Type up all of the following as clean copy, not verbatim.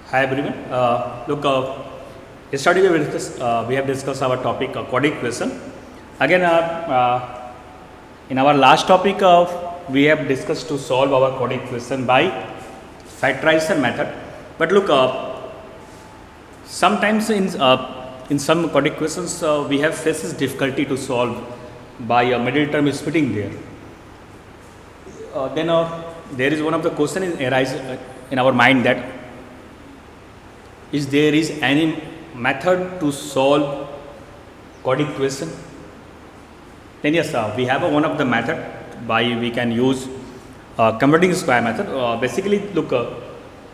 Hi everyone. Yesterday we have discussed our topic quadratic equation. Again, in our last topic we have discussed to solve our quadratic equation by factorization method. But sometimes in some quadratic equations we have faces difficulty to solve by a middle term splitting there. Then there is one of the question arise in our mind that is there is any method to solve quadratic equation? Then yes, we have one of the method by we can use converting square method. Basically, in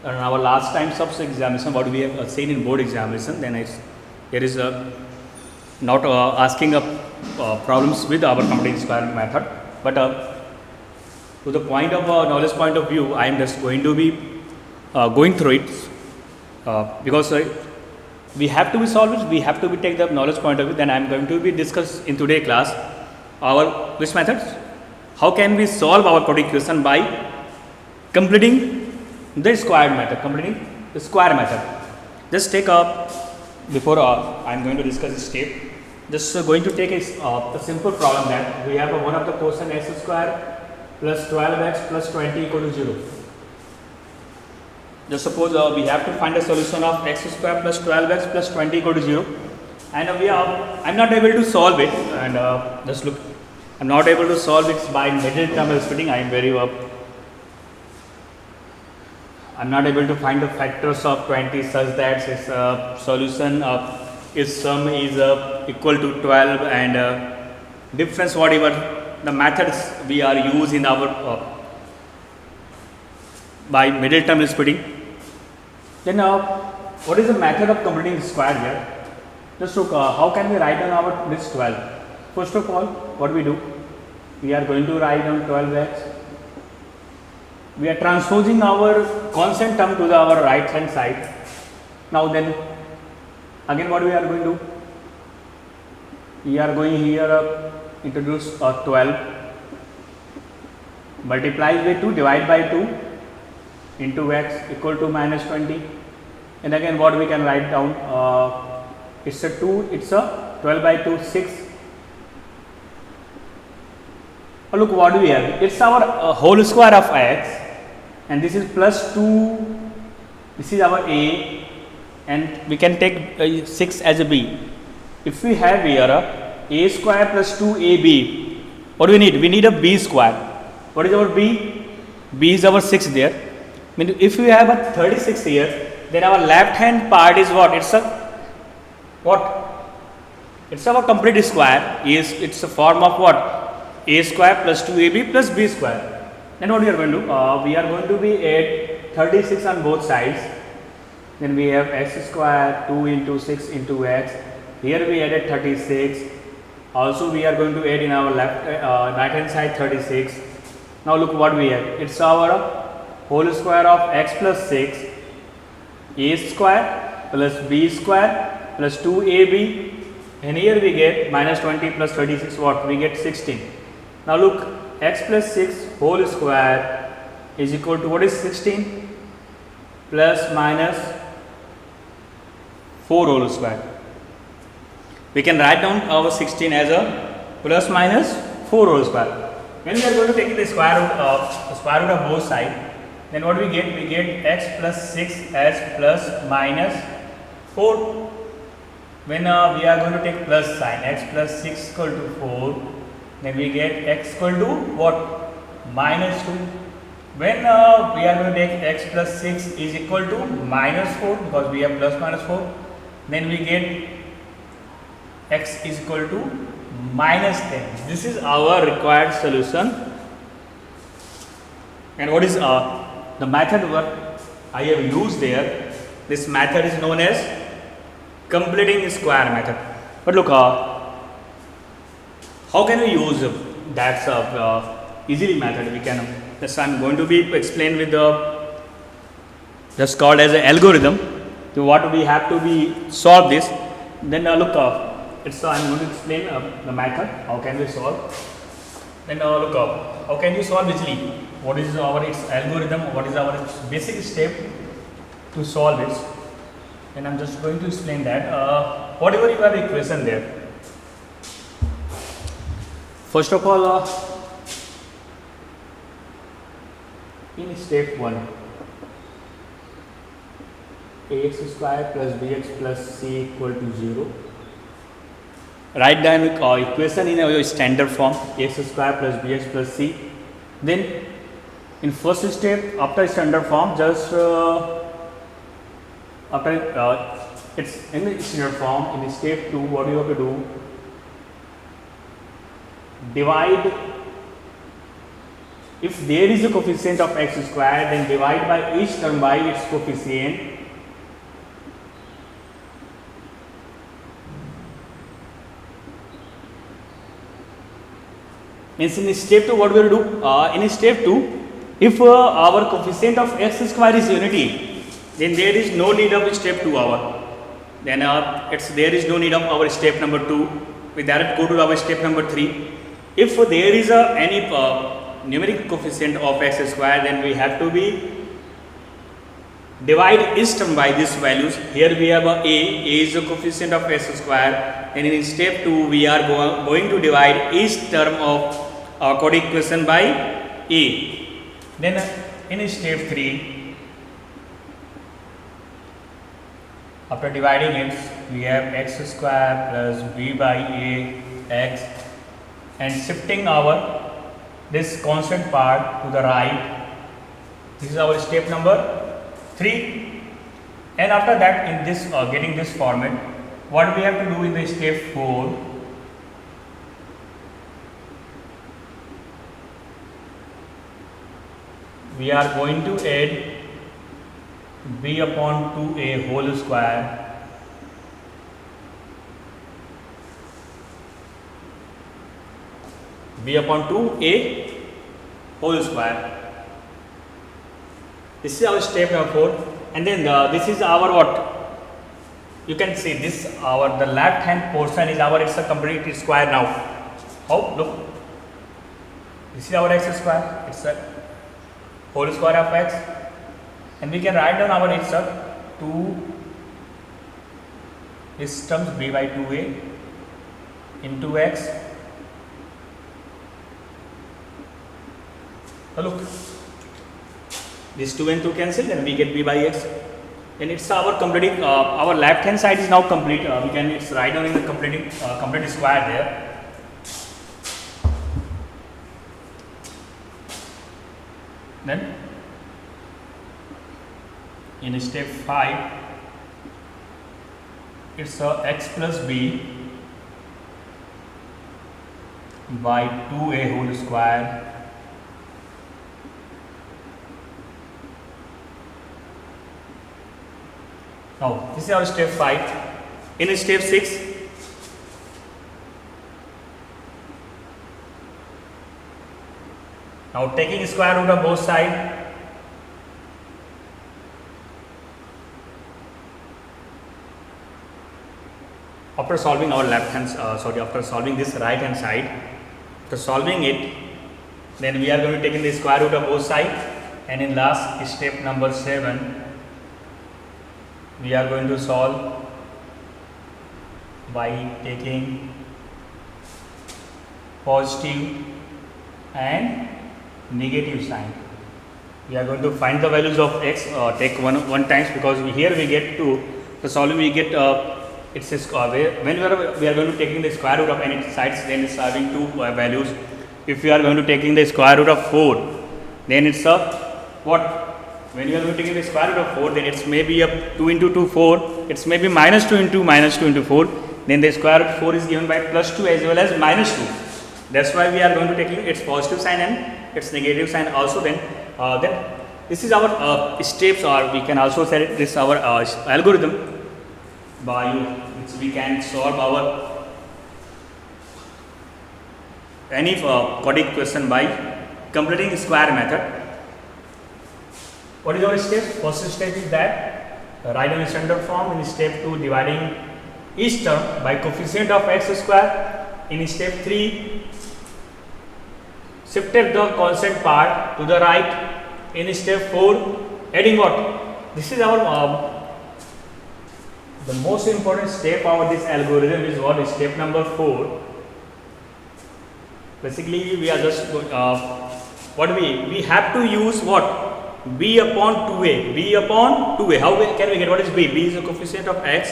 our last times of examination, what we have seen in board examination, then there is not asking problems with our converting square method, but to the point of knowledge point of view, I am just going to be going through it. Because we have to be solve it, we have to be take the knowledge point of view. Then I am going to be discuss in today class our which methods, how can we solve our quadratic equation by completing the square method, completing the square method. Just take up before I am going to discuss this step. Just going to take a simple problem that we have one of the question x square plus 12x plus 20 equal to 0. Just suppose we have to find a solution of x square plus 12x plus 20 equal to 0, and I am not able to solve it, and just look, I am not able to solve it by middle term splitting. I am not able to find the factors of 20 such that its solution its sum is equal to 12, and difference whatever the methods we are using in our by middle term splitting. Then what is the method of completing square here? Just look, how can we write down our this 12? First of all, what we do? We are going to write down 12x. We are transposing our constant term to our right hand side. Now then, again what we are going to do? We are going here introduce 12 multiplied by 2 divided by 2 into x equal to minus 20, and again what we can write down, it's a 2, it's a 12 by 2 6. Look what we have, it's our whole square of x, and this is plus 2, this is our a, and we can take 6 as a b. If we have here a square plus 2ab, what do we need? We need a b square. What is our b? B is our 6 there. If we have a 36 here, then our left hand part is what? It's a what? It's our complete square. It's a form of what? A square plus 2ab plus b square. Then what we are going to do? We are going to be add 36 on both sides. Then we have x square 2 into 6 into x. Here we added 36. Also we are going to add in our left right hand side 36. Now look what we have. It's our whole square of x plus 6, a square plus b square plus 2ab, and here we get minus 20 plus 36, what? We get 16. Now look, x plus 6 whole square is equal to what is 16 plus minus 4 whole square. We can write down our 16 as a plus minus 4 whole square. When we are going to take the square root of both sides, then what we get? We get x plus 6 as plus minus 4. When we are going to take plus sign, x plus 6 equal to 4, then we get x equal to what? Minus 2. When we are going to take x plus 6 is equal to minus 4, because we have plus minus 4, then we get x is equal to minus 10. This is our required solution. And what is the method what I have used there? This method is known as completing square method. But look, how can we use that easily method? We can. This I am going to be explain with the just called as an algorithm. So what we have to be solve this. Then look, it's I am going to explain the method. How can we solve? Then look, how can you solve easily? What is our its algorithm? What is our basic step? to solve it, and I'm just going to explain that. Whatever you have equation there, first of all, in step 1, ax square plus bx plus c equal to 0. Write down equation in a standard form, ax square plus bx plus c. Then in first step, after standard form, just after it's in the standard form, in step 2, what you have to do, divide. If there is a coefficient of x square, then divide by each term by its coefficient. Means in step 2, what we will do? In step 2, if our coefficient of x square is unity, then there is no need of step 2 then there is no need of our step number 2. We direct go to our step number 3. If there is any numeric coefficient of x square, then we have to be divide each term by these values. Here we have a is the coefficient of x square, and in step 2 we are going to divide each term of quadratic equation by a. Then in step 3, after dividing it, we have x square plus b by a x, and shifting our this constant part to the right. This is our step number 3. And after that, in this getting this format, what we have to do in the step 4, we are going to add b upon 2a whole square b upon 2a whole square. This is our step number 4, and then this is our what? You can see this the left hand portion is it's a complete square now. How? Look, this is our x square. It's a whole square of x, and we can write down our x 2 is terms b by 2a into x. So look, this 2 and 2 cancel, and we get b by x, and it's our completing our left hand side is now complete. We can write down in the complete square there. Then in step 5, it's x plus b by 2a whole square now. This is our step 5. In step 6, now taking square root of both sides, after solving our left hand after solving this right hand side, after solving it, then we are going to take in the square root of both sides, and in last step number 7, we are going to solve by taking positive and negative sign. We are going to find the values of x, take one times, because here we get to the solving, we get it's a whenever we are going to taking the square root of any sides, then it's having two values. If we are going to taking the square root of 4, then it's what? When you are going to taking the square root of 4, then it's maybe a 2 into 2 4. It's maybe minus 2 into 4. Then the square root of 4 is given by plus 2 as well as minus 2. That's why we are going to taking its positive sign and its negative sign also. Then this is our steps, or we can also say this our algorithm by which we can solve our any quadratic question by completing square method. What is our step? First step is that write down standard form. In step 2, dividing each term by coefficient of x square. In step 3, shifted the constant part to the right. In step 4, adding what? this is our the most important step of this algorithm is what is step number 4. Basically, we are just what we have to use what b upon 2a. B upon 2a. How can we get what is b? B is the coefficient of x.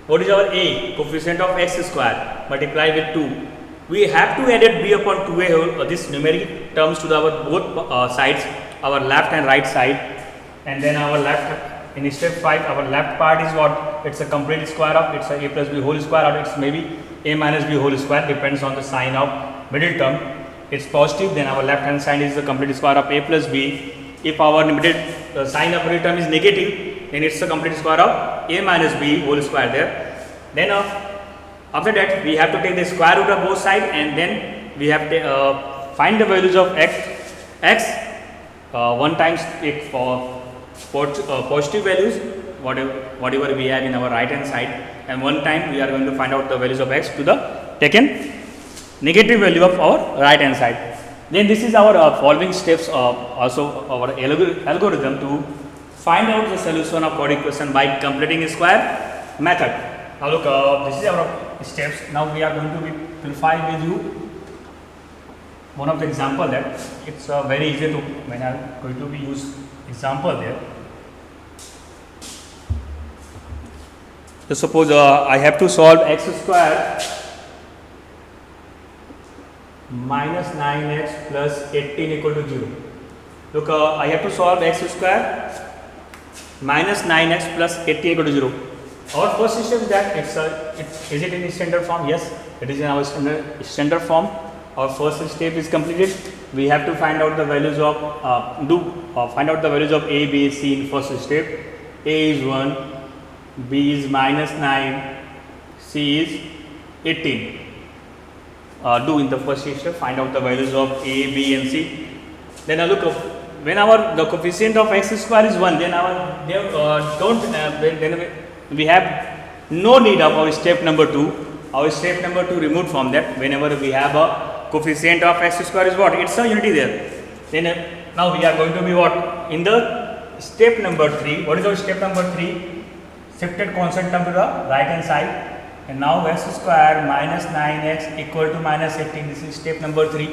What is our a? Coefficient of x square multiplied with 2. We have to add b upon 2a this numeric terms to our both sides, our left and right side, and then our left. In step 5, our left part is what? It's a complete square of it's a plus b whole square, or it's maybe a minus b whole square, depends on the sign of middle term. It's positive, then our left hand side is the complete square of a plus b. If our middle sign of middle term is negative, then it's a complete square of a minus b whole square there. Then after that, we have to take the square root of both sides, and then we have to find the values of x. One times take for positive values, whatever we have in our right hand side, and one time we are going to find out the values of x to the taken negative value of our right hand side. Then this is our following steps, also our algorithm to find out the solution of chord equation by completing a square method. Now look, this is our steps. Now we are going to verify with you one of the example that it's very easy to when I am going to be use example there. So suppose I have to solve x square minus 9x plus 18 equal to 0. Look, I have to solve x square minus 9x plus 18 equal to 0. Our first system is that is it in standard form? Yes, it is in our standard form. Our first step is completed. We have to find out the values of find out the values of a, b, c in first step. A is 1, b is minus 9, c is 18. Do in the first step find out the values of a, b, and c. Then look, when the coefficient of x square is 1, then then we have no need of our step number 2. Our step number 2 removed from that. Whenever we have a coefficient of x square is what? It's a unity there. Then now we are going to be what? In the step number 3. What is our step number 3? Shifted constant term to the right hand side. And now x square minus 9x equal to minus 18. This is step number 3.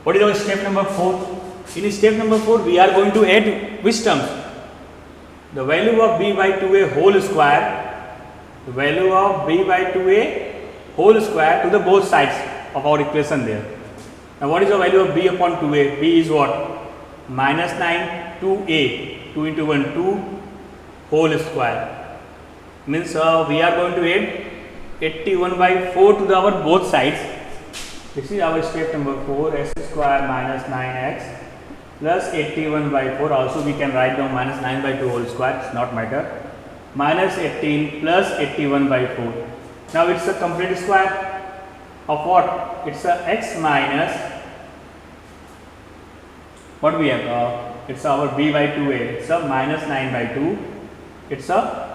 What is our step number 4? In step number 4, we are going to add which terms? The value of b by 2a whole square. The value of b by 2a whole square to the both sides of our equation there. Now what is the value of b upon 2a? B is what? Minus 9 2a. 2 into 1 2 whole square. Means we are going to add 81 by 4 to our both sides. This is our step number 4, x square minus 9x plus 81 by 4. Also we can write down minus 9 by 2 whole square, it's not matter. Minus 18 plus 81 by 4. Now it's a complete square of what? It's a x minus what we have? It's our b by 2a. It's a minus 9 by 2. It's a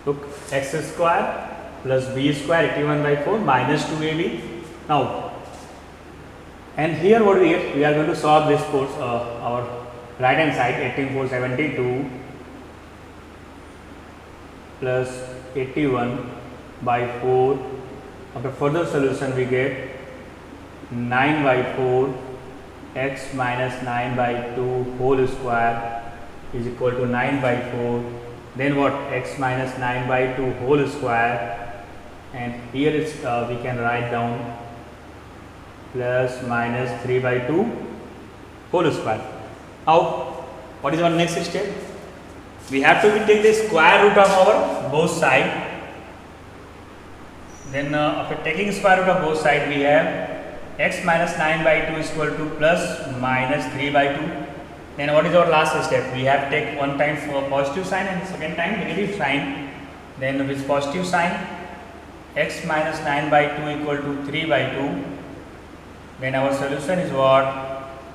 look, x square plus b square 81 by 4 minus 2ab. Now, and here what we get? We are going to solve this course, our right hand side 18472 plus 81 by 4. After further solution we get 9 by 4 x minus 9 by 2 whole square is equal to 9 by 4. Then what? X minus 9 by 2 whole square, and here it's we can write down plus minus 3 by 2 whole square. Now what is our next step? We have to take the square root of our both side. Then after taking square root of both side, we have x minus 9 by 2 is equal to plus minus 3 by 2. Then what is our last step? We have take one time for positive sign and second time negative sign. Then with positive sign, x minus 9 by 2 equal to 3 by 2. Then our solution is what?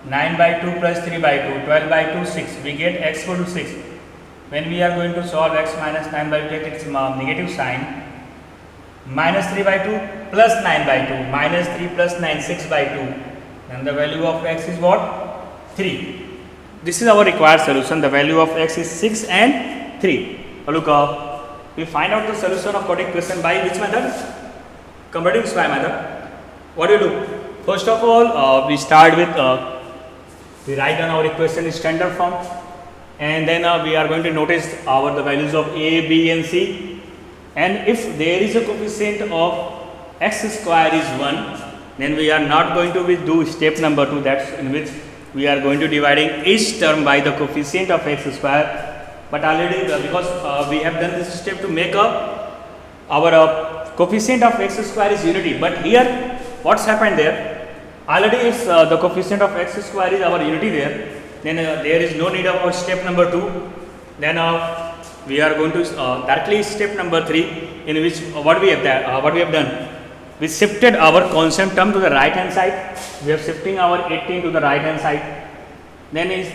9 by 2 plus 3 by 2, 12 by 2, 6. We get x equal to 6. When we are going to solve x minus 9 by 2, take its negative sign. Minus 3 by 2 plus 9 by 2, minus 3 plus 9, 6 by 2. and the value of x is what? 3. This is our required solution. The value of x is 6 and 3. Look, we find out the solution of quadratic equation by which method? Converting square method. What do you do? First of all, we start with we write down our equation in standard form, and then we are going to notice the values of a, b, and c. And if there is a coefficient of x square is 1, then we are not going to do step number 2, that's in which we are going to dividing each term by the coefficient of x square. But already because we have done this step to make up our coefficient of x square is unity. But here what's happened there? Already it's the coefficient of x square is our unity there. Then there is no need of our step number 2. Then we are going to directly step number 3, in which what we have done. We shifted our constant term to the right hand side. We are shifting our 18 to the right hand side. Then is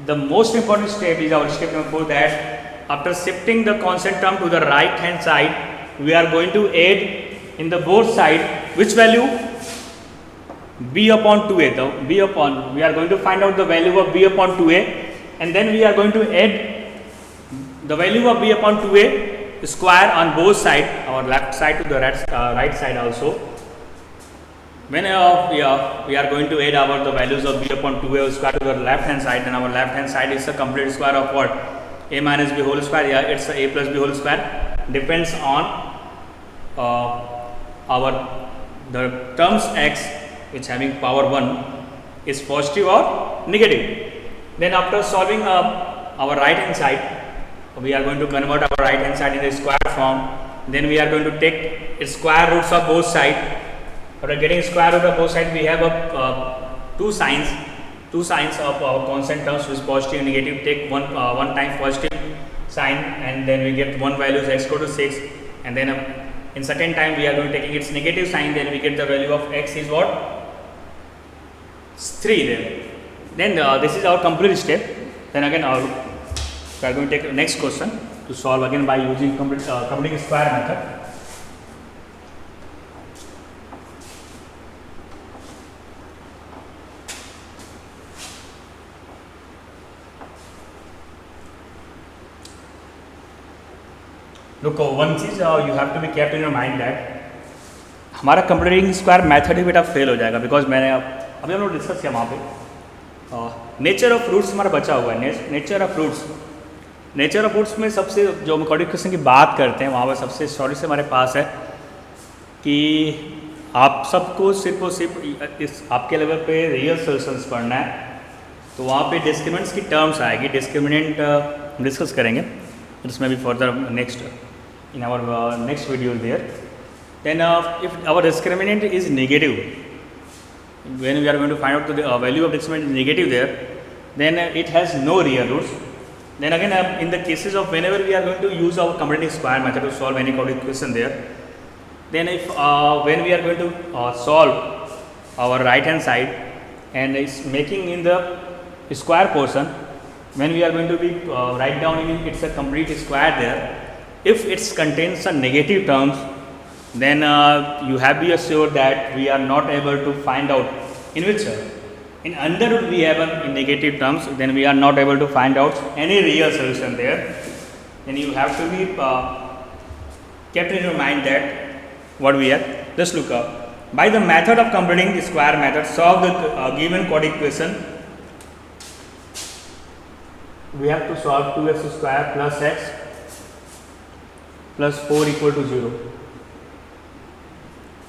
the most important step is our step number 4, that after shifting the constant term to the right hand side, we are going to add in the both side which value? b upon 2a. We are going to find out the value of b upon 2a, and then we are going to add the value of b upon 2a square on both sides, our left side to the right side also. When we are going to add the values of b upon 2a square to the left hand side, then our left hand side is a complete square of what? A minus b whole square. Yeah, it's a plus b whole square. Depends on the terms x which having power 1 is positive or negative. Then after solving our right hand side, we are going to convert our right hand side in the square form. Then we are going to take square roots of both sides. After getting square root of both sides, we have two signs of our constant terms, which is positive and negative. Take one time positive sign, and then we get one value is x equal to 6, and then in second time we are going to taking its negative sign, then we get the value of x is what? 3 then this is our complete step. Then again we are going to take the next question to solve again by using completing square method. Look, one चीज you have to be kept in your mind that हमारा completing square method ही बेटा fail हो जाएगा, because मैंने अभी हम लोग discuss किया वहाँ पे नेचर ऑफ फ्रूट्स हमारा बचा हुआ है. नेचर ऑफ फ्रूट्स में सबसे जो क्वाड्रेटिक इक्वेशन की बात करते हैं वहाँ पर सबसे शॉर्ट से हमारे पास है कि आप सबको सिर्फ और सिर्फ इस आपके लेवल पे रियल सोल्यूशंस पढ़ना है. तो वहाँ पे डिस्क्रिमिनेंट्स की टर्म्स आएगी. डिस्क्रिमिनेंट डिस्कस करेंगे इसमें भी further next in our next video there. Then if our discriminant is negative, when we are going to find out the value of discriminant is negative there, then it has no real roots. Then again in the cases of whenever we are going to use our completing square method to solve any quadratic equation there, then if when we are going to solve our right hand side and is making in the square portion, when we are going to be write down in it's a complete square there, if it contains some negative terms, then you have be assured that we are not able to find out in which in under root we have in negative terms, then we are not able to find out any real solution there. Then you have to be kept in your mind that what we have. Just look up by the method of completing the square method, solve the given quadratic equation. We have to solve 2x square plus x plus 4 equal to 0.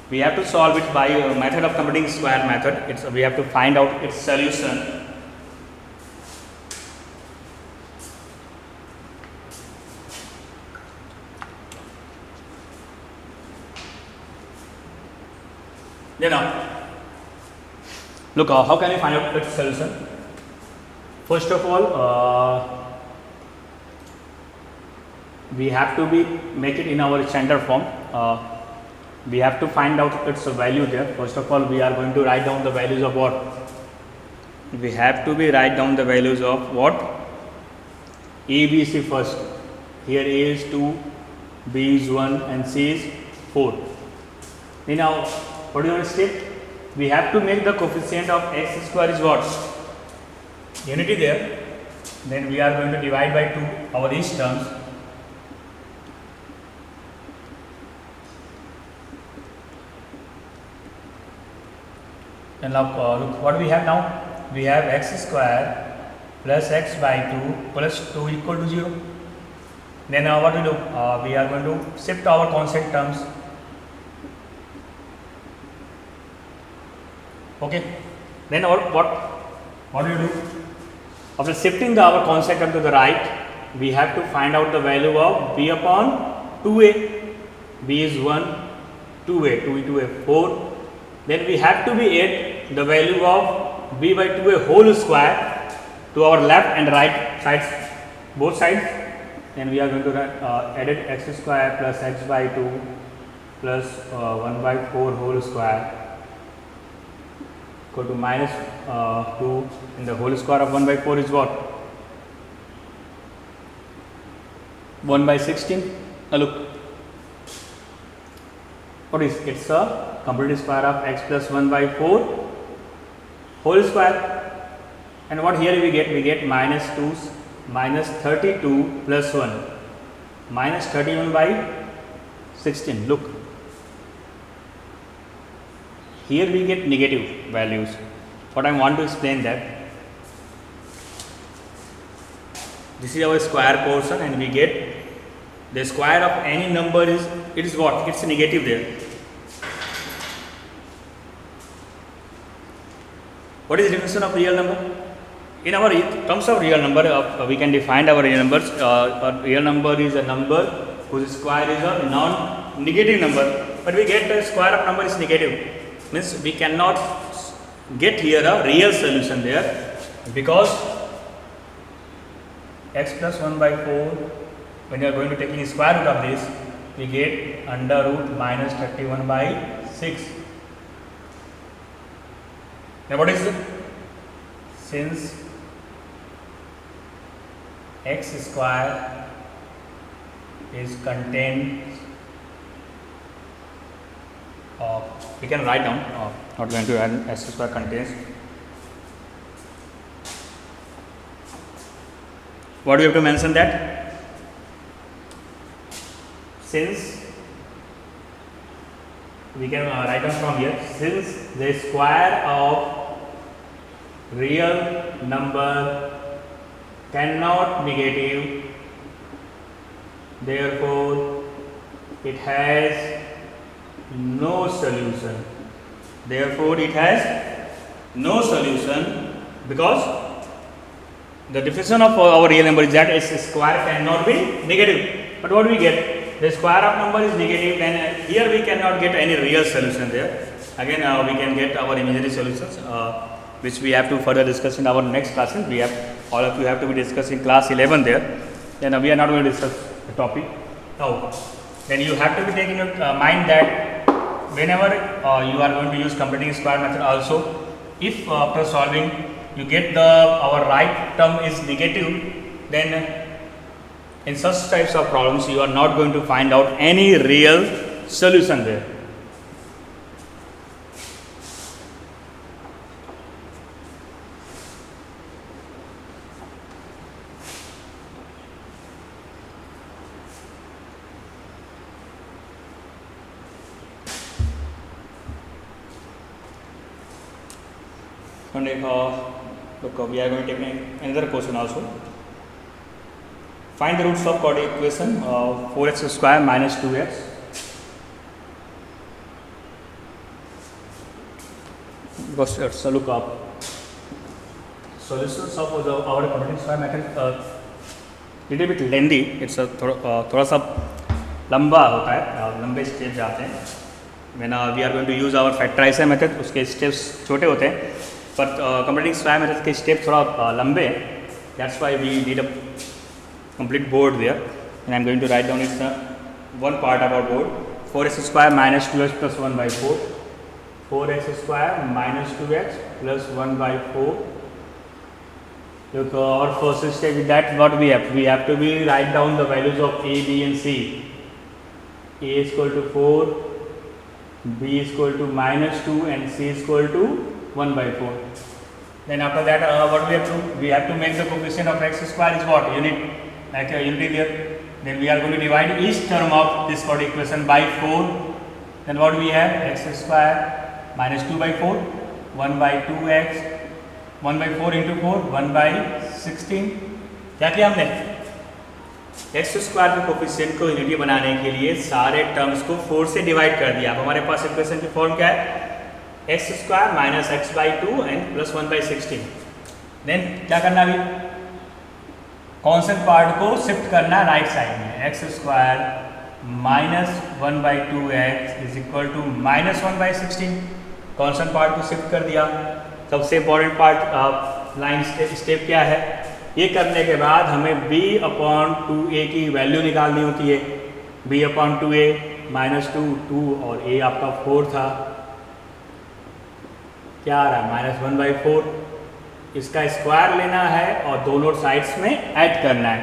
We have to solve it by method of completing square method. We have to find out its solution. Then look, how can we find out its solution? First of all, we have to make it in our standard form. We have to find out its value there. First of all, we are going to write down the values of what? We have to write down the values of what? A, B, C first. Here A is 2, B is 1 and C is 4. Now, what do you want to say? we have to make the coefficient of x square is what? Unity there. Then we are going to divide by 2 our these terms. And now look what we have now. We have x square plus x by 2 plus 2 equal to 0. Then what we do? We are going to shift our constant terms. Okay. Then what do you do? After shifting our constant term to the right, we have to find out the value of b upon 2a. b is 1, 2a, 2 into a 4. Then we have to be add the value of b by 2a whole square to our left and right sides, both sides. Then we are going to add x square plus x by 2 plus 1 by 4 whole square equal to minus 2, and the whole square of 1 by 4 is what? 1 by 16. Now look, what is it? It's a complete square of x plus 1 by 4 whole square. And what here we get? We get minus 2 minus 32 plus 1 minus 31 by 16. Look, here we get negative values. What I want to explain that this is our square portion, and we get the square of any number is, it is what? It's negative there. What is the definition of real number? In our terms of real number, we can define our real numbers. A real number is a number whose square is a non-negative number, but we get the square of number is negative. Means we cannot get here a real solution there, because x plus 1 by 4, when you are going to taking square root of this, we get under root minus 31 by 6. Now what is it? Since x square is contained, we can write down, not going to add x square contains, what do you have to mention that? Since we can write down from here, since the square of real number cannot negative, therefore it has no solution. Therefore it has no solution, because the definition of our real number is that its square cannot be negative. But what do we get? The square of number is negative, then here we cannot get any real solution there. Again we can get our imaginary solutions, which we have to further discuss in our next classes. We have, all of you have to be discussing class 11 there. Then we are not going to discuss the topic now. Then you have to be taking in mind that whenever you are going to use completing square method also, if after solving you get the our right term is negative, then in such types of problems you are not going to find out any real solution there. Look, we are going to take another question also. Find the roots of quadratic equation 4x square minus 2x. So look up. Solutions of our quadratic square method little bit lengthy. It's a थोड़ा सा लंबा होता है, लंबे step जाते हैं. When we are going to use our factorization method, उसके steps छोटे होते हैं. But completing square method के step थोड़ा लंबे हैं. That's why we need a complete board there, and I am going to write down it one part of our board. 4x square minus 2x plus 1 by 4. 4x square minus 2x plus 1 by 4. Look, our first step with that, what we have to be write down the values of a, b and c. A is equal to 4, b is equal to -2 and c is equal to 1 by 4. Then after that, what we have to do? We have to make the coefficient of x square is what? Unit, like a unity there. Then we are going to divide each term of this quadratic equation by 4. Then what we have? X square minus 2 by 4, 1 by 2x, 1 by 4 into 4, 1 by 16. क्या किया हमने? X square के coefficient को unity बनाने के लिए सारे terms को 4 से डिवाइड कर दिया. अब हमारे पास इक्वेशन की फॉर्म क्या है? X square minus x by 2 and plus 1 by 16. Then क्या करना अभी? कॉन्स्टेंट पार्ट को शिफ्ट करना राइट साइड में. X square minus 1 by 2x is equal to minus 1 by 16. Constant part को शिफ्ट कर दिया. सबसे इंपॉर्टेंट पार्ट लाइन स्टेप क्या है? ये करने के बाद हमें b अपॉन 2a की वैल्यू निकालनी होती है. b अपॉन 2a माइनस 2 और a आपका 4 था. क्या आ रहा है? Minus 1 by 4. इसका स्क्वायर लेना है और दोनों साइड्स में ऐड करना है.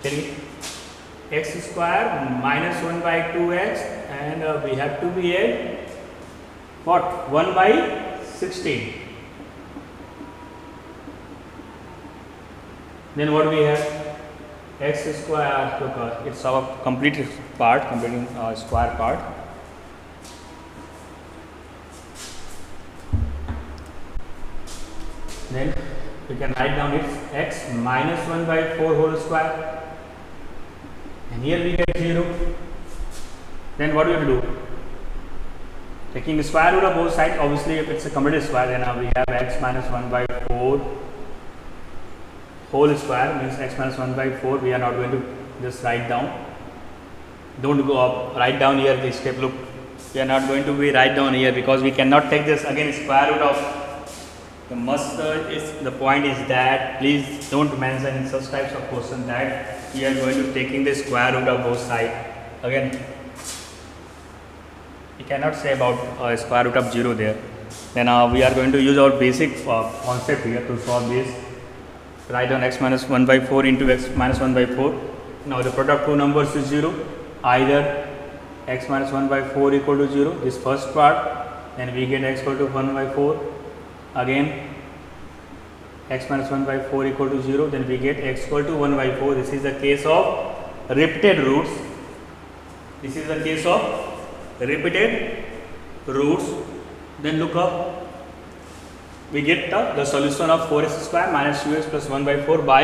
चलिए x square minus 1 by 2x and we have to be add what 1 by 16. Then what we have? X square, look, it's our complete part, completing square part. Then we can write down it's x minus 1 by 4 whole square. And here we get 0. Then what do we have to do? Taking the square root of both sides, obviously if it's a complete square, then we have x minus 1 by 4 whole square means x minus 1 by 4. We are not going to just write down. Don't go up, write down here this step. Look, we are not going to be write down here because we cannot take this again square root of. The point is that please don't mention in such types of question that we are going to taking the square root of both sides. Again, we cannot say about square root of 0 there. Then we are going to use our basic concept here to solve this. Write down x minus 1 by 4 into x minus 1 by 4. Now the product of two numbers is 0. Either x minus 1 by 4 equal to 0, this first part, then we get x equal to 1 by 4. Again x minus 1 by 4 equal to 0, then we get x equal to 1 by 4. This is the case of repeated roots. This is the case of repeated roots. Then look up. We get the solution of 4x square minus 2x plus 1 by 4 by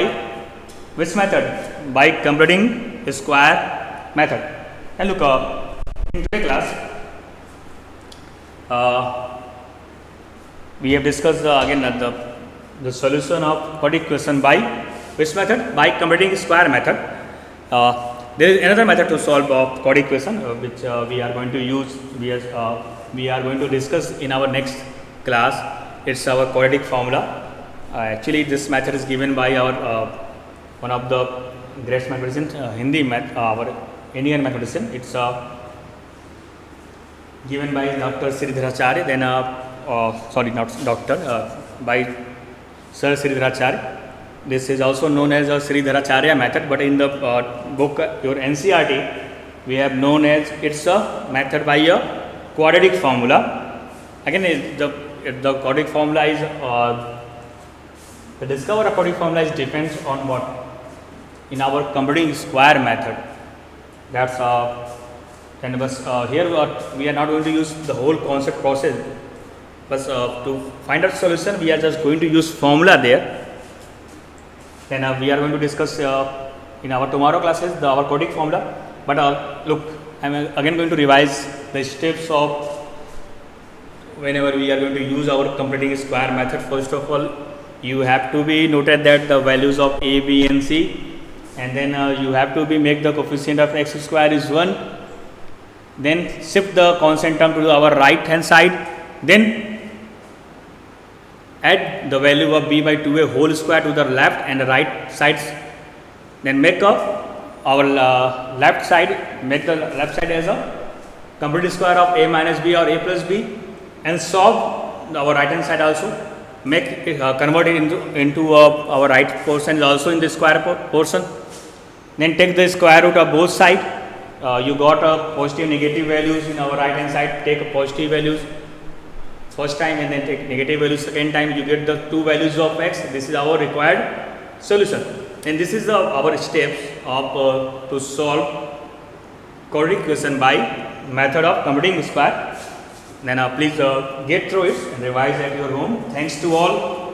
which method? By completing square method. And look in today's class we have discussed again the solution of quadratic equation by which method? By completing square method. There is another method to solve quadratic equation which we are going to use. We are going to discuss in our next class. It's our quadratic formula. Actually, this method is given by our one of the great mathematicians, our Indian mathematician. It's given by Dr. Sridharacharya. Then, sorry, not doctor, by Sir Sridharacharya. This is also known as a Sridharacharya method. But in the book, your NCERT, we have known as it's a method by a quadratic formula. Again, the quadratic formula is the discover of quadratic formula is depends on what? In our computing square method. That's and here we are not going to use the whole concept process, but to find out solution we are just going to use formula there. Then we are going to discuss in our tomorrow classes our quadratic formula. But look, I am again going to revise the steps of whenever we are going to use our completing square method. First of all, you have to be noted that the values of a, b and c, and then you have to be make the coefficient of x square is 1. Then shift the constant term to our right hand side. Then add the value of b by 2a whole square to the left and the right sides. Then make our left side, make the left side as a complete square of a minus b or a plus b. And solve our right hand side also, make it convert it into our right portion is also in the square portion. Then take the square root of both sides. you got a positive negative values in our right hand side, take a positive values first time and then take negative values second time, you get the two values of x. This is our required solution, and this is our steps of to solve quadratic equation by method of computing square. Then please get through it and revise at your home. Thanks to all.